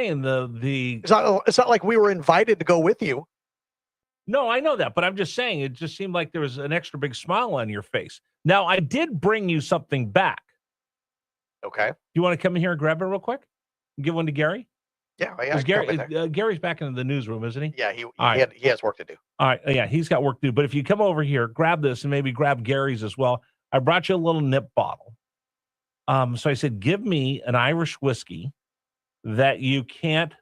saying the It's not like we were invited to go with you. No, I know that, but I'm just saying it just seemed like there was an extra big smile on your face. Now, I did bring you something back. Okay. You want to come in here and grab it real quick? Give one to Gary? Yeah. Gary's back in the newsroom, isn't he? Yeah, he has work to do. All right. Yeah, he's got work to do. But if you come over here, grab this and maybe grab Gary's as well. I brought you a little nip bottle. So I said, give me an Irish whiskey that you can't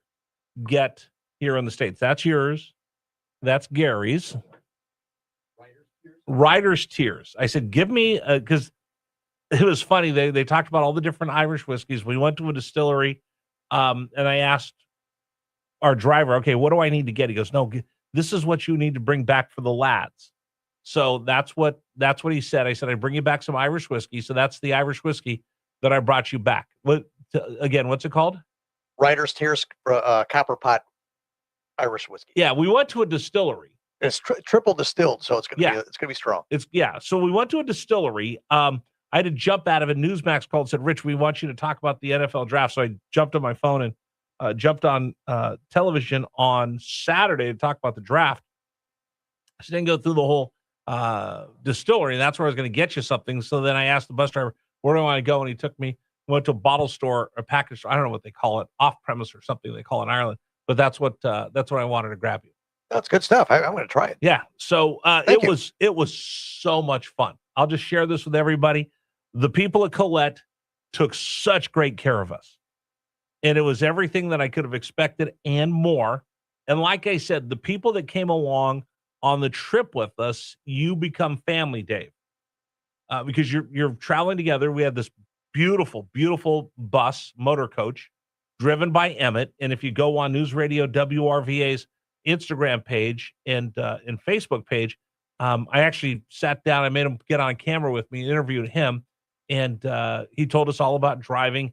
get here in the States. That's yours. That's Gary's. Writer's Tears. I said, give me, because it was funny. They talked about all the different Irish whiskeys. We went to a distillery, and I asked our driver, okay, what do I need to get? He goes, no, this is what you need to bring back for the lads. So that's what he said. I said, I bring you back some Irish whiskey. So that's the Irish whiskey that I brought you back. Again, what's it called? Writer's Tears Copper Pot Irish whiskey. Yeah, we went to a distillery. It's triple distilled, so it's gonna be strong. So we went to a distillery. I had to jump out of it. Newsmax called and said, Rich, we want you to talk about the NFL draft. So I jumped on my phone and jumped on television on Saturday to talk about the draft. I didn't go through the whole distillery, and that's where I was going to get you something. So then I asked the bus driver, where do I want to go? And he took me, went to a bottle store, a package store. I don't know what they call it, off premise or something they call it in Ireland. But that's what I wanted to grab you. That's good stuff. I'm going to try it. Yeah. So it was so much fun. I'll just share this with everybody. The people at Colette took such great care of us. And it was everything that I could have expected and more. And like I said, the people that came along on the trip with us, you become family, Dave. Because you're traveling together. We had this beautiful, beautiful bus, motor coach, driven by Emmett. And if you go on News Radio WRVA's Instagram page and Facebook page, I actually sat down. I made him get on camera with me, interviewed him, and he told us all about driving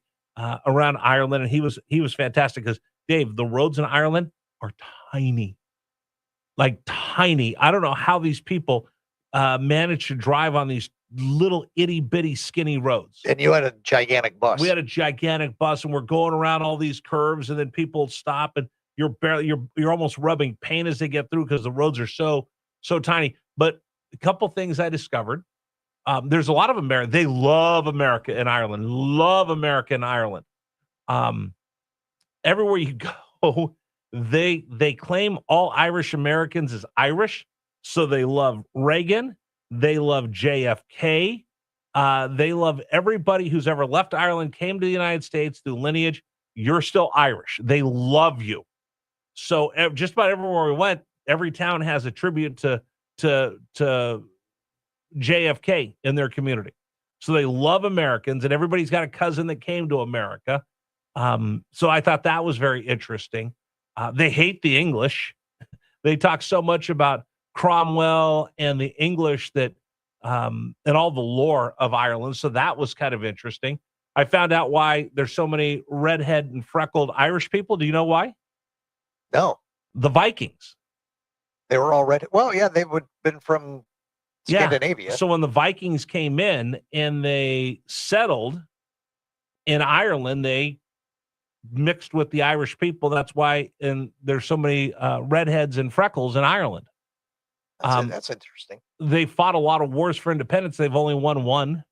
around Ireland. And he was fantastic because, Dave, the roads in Ireland are tiny, like tiny. I don't know how these people manage to drive on these little itty bitty skinny roads. And you had a gigantic bus. We had a gigantic bus, and we're going around all these curves, and then people stop, and you're almost rubbing paint as they get through because the roads are so tiny. But a couple things I discovered. There's a lot of America. They love America in Ireland. Love America in Ireland. Everywhere you go, they claim all Irish Americans as Irish. So they love Reagan. They love JFK. They love everybody who's ever left Ireland, came to the United States through lineage. You're still Irish. They love you. So just about everywhere we went, every town has a tribute to JFK in their community. So they love Americans, and everybody's got a cousin that came to America. So I thought that was very interesting. They hate the English. They talk so much about Cromwell and the English that and all the lore of Ireland. So that was kind of interesting. I found out why there's so many redhead and freckled Irish people. Do you know why? No. The Vikings. They were all red. Well, yeah, they would have been from Scandinavia. Yeah. So when the Vikings came in and they settled in Ireland, they mixed with the Irish people. That's why there's so many redheads and freckles in Ireland. That's interesting. They fought a lot of wars for independence. They've only won one.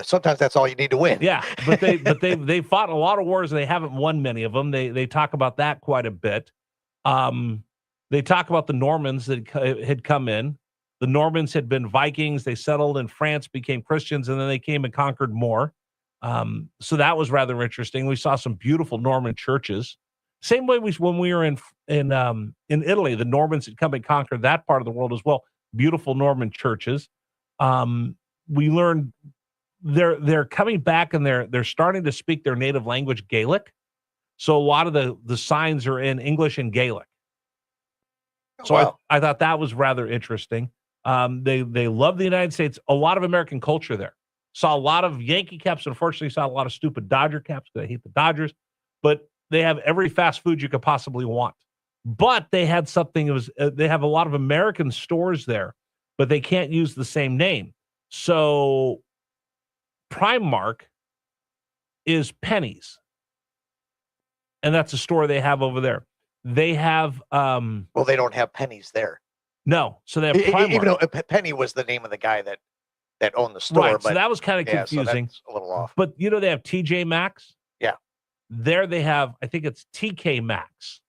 Sometimes that's all you need to win. Yeah, but they fought a lot of wars and they haven't won many of them. They talk about that quite a bit. They talk about the Normans that had come in. The Normans had been Vikings. They settled in France, became Christians, and then they came and conquered more. So that was rather interesting. We saw some beautiful Norman churches. Same way when we were in Italy, the Normans had come and conquered that part of the world as well. Beautiful Norman churches. We learned they're coming back and they're starting to speak their native language, Gaelic. So a lot of the signs are in English and Gaelic. So wow. I thought that was rather interesting. They love the United States. A lot of American culture there. Saw a lot of Yankee caps. Unfortunately, saw a lot of stupid Dodger caps because I hate the Dodgers. But they have every fast food you could possibly want. But they had something. They have a lot of American stores there, but they can't use the same name. So Primark is Pennies. and that's a store they have over there. They have Well, they don't have Penny's there. no, so they have Primark. Even though Penny was the name of the guy that owned the store, right? but So that was kind of yeah, confusing. so that's a little off. But they have TJ Maxx. Yeah. There they have, I think it's TK Maxx.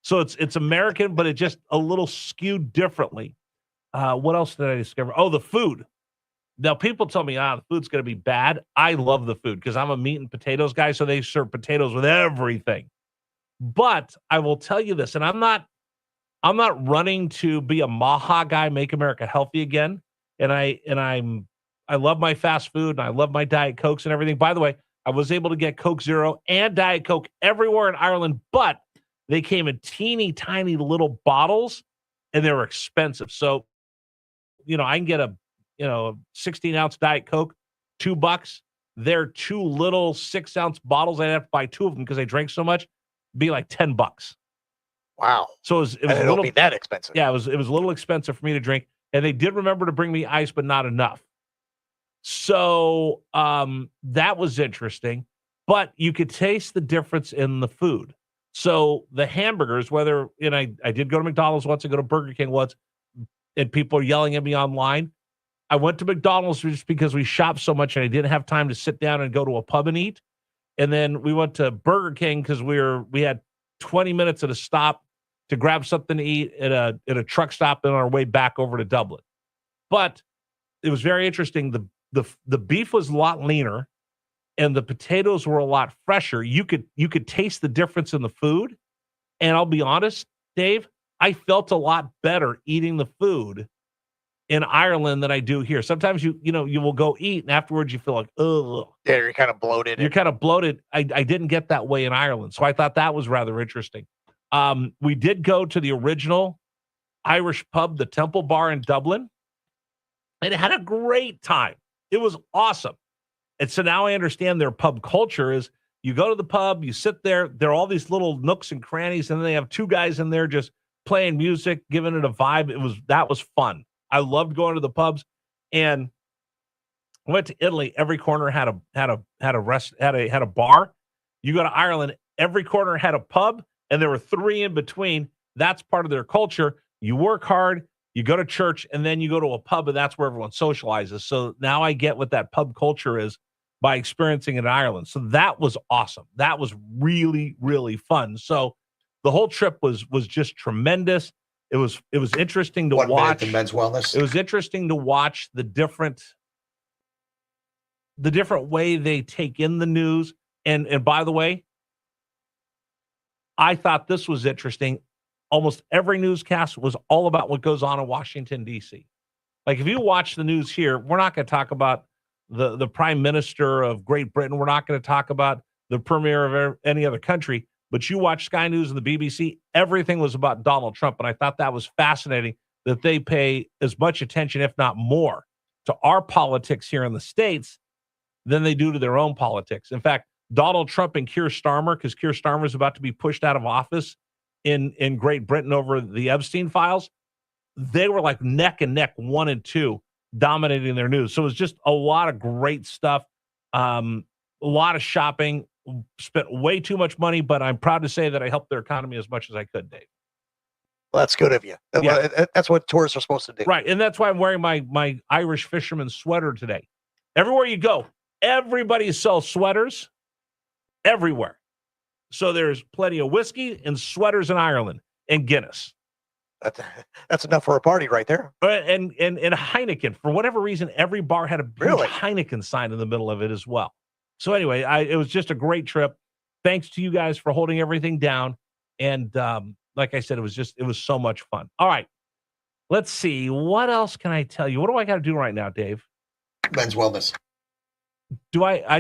So it's American, but it just a little skewed differently. What else did I discover? Oh, the food. Now, people tell me, the food's going to be bad. I love the food because I'm a meat and potatoes guy, so they serve potatoes with everything. But I will tell you this, and I'm not running to be a Maha guy, make America healthy again. And I love my fast food, and I love my Diet Cokes and everything. By the way, I was able to get Coke Zero and Diet Coke everywhere in Ireland, but they came in teeny tiny little bottles, and they were expensive. So, I can get a 16-ounce Diet Coke, $2. They're 2 little 6-ounce bottles. I'd have to buy 2 of them because I drank so much. Be like $10. Wow. So it was and a it'll little be that expensive. Yeah, it was a little expensive for me to drink, and they did remember to bring me ice, but not enough. So that was interesting, but you could taste the difference in the food. So the hamburgers, I did go to McDonald's once, I go to Burger King once, and people are yelling at me online. I went to McDonald's just because we shopped so much and I didn't have time to sit down and go to a pub and eat. And then we went to Burger King because we had 20 minutes at a stop to grab something to eat at a truck stop on our way back over to Dublin. But it was very interesting. The beef was a lot leaner and the potatoes were a lot fresher. You could taste the difference in the food. And I'll be honest, Dave, I felt a lot better eating the food in Ireland than I do here. Sometimes you will go eat and afterwards you feel like, ugh. Yeah, you're kind of bloated. You're kind of bloated. I didn't get that way in Ireland. So I thought that was rather interesting. We did go to the original Irish pub, the Temple Bar in Dublin, and had a great time. It was awesome. And so now I understand their pub culture is you go to the pub, you sit there, there are all these little nooks and crannies, and then they have 2 guys in there just playing music, giving it a vibe. That was fun. I loved going to the pubs, and I went to Italy. Every corner had a bar. You go to Ireland, every corner had a pub, and there were 3 in between. That's part of their culture. You work hard, you go to church, and then you go to a pub, and that's where everyone socializes. So now I get what that pub culture is by experiencing it in Ireland. So that was awesome. That was really, really fun. So the whole trip was just tremendous. It was interesting to watch. Men's wellness. It was interesting to watch the different way they take in the news. And by the way, I thought this was interesting. Almost every newscast was all about what goes on in Washington, D.C. Like if you watch the news here, we're not going to talk about the Prime Minister of Great Britain. We're not going to talk about the Premier of any other country. But you watch Sky News and the BBC, everything was about Donald Trump. And I thought that was fascinating that they pay as much attention, if not more, to our politics here in the States than they do to their own politics. In fact, Donald Trump and Keir Starmer, because Keir Starmer is about to be pushed out of office in Great Britain over the Epstein files, they were like neck and neck, 1 and 2, dominating their news. So it was just a lot of great stuff, a lot of shopping. Spent way too much money, but I'm proud to say that I helped their economy as much as I could, Dave. Well, that's good of you. Yeah. That's what tourists are supposed to do. Right, and that's why I'm wearing my Irish fisherman sweater today. Everywhere you go, everybody sells sweaters everywhere. So there's plenty of whiskey and sweaters in Ireland and Guinness. That's enough for a party right there. And Heineken. For whatever reason, every bar had a big Heineken sign in the middle of it as well. So anyway, it was just a great trip. Thanks to you guys for holding everything down. And like I said, it was so much fun. All right. Let's see. What else can I tell you? What do I got to do right now, Dave? Men's wellness. Do I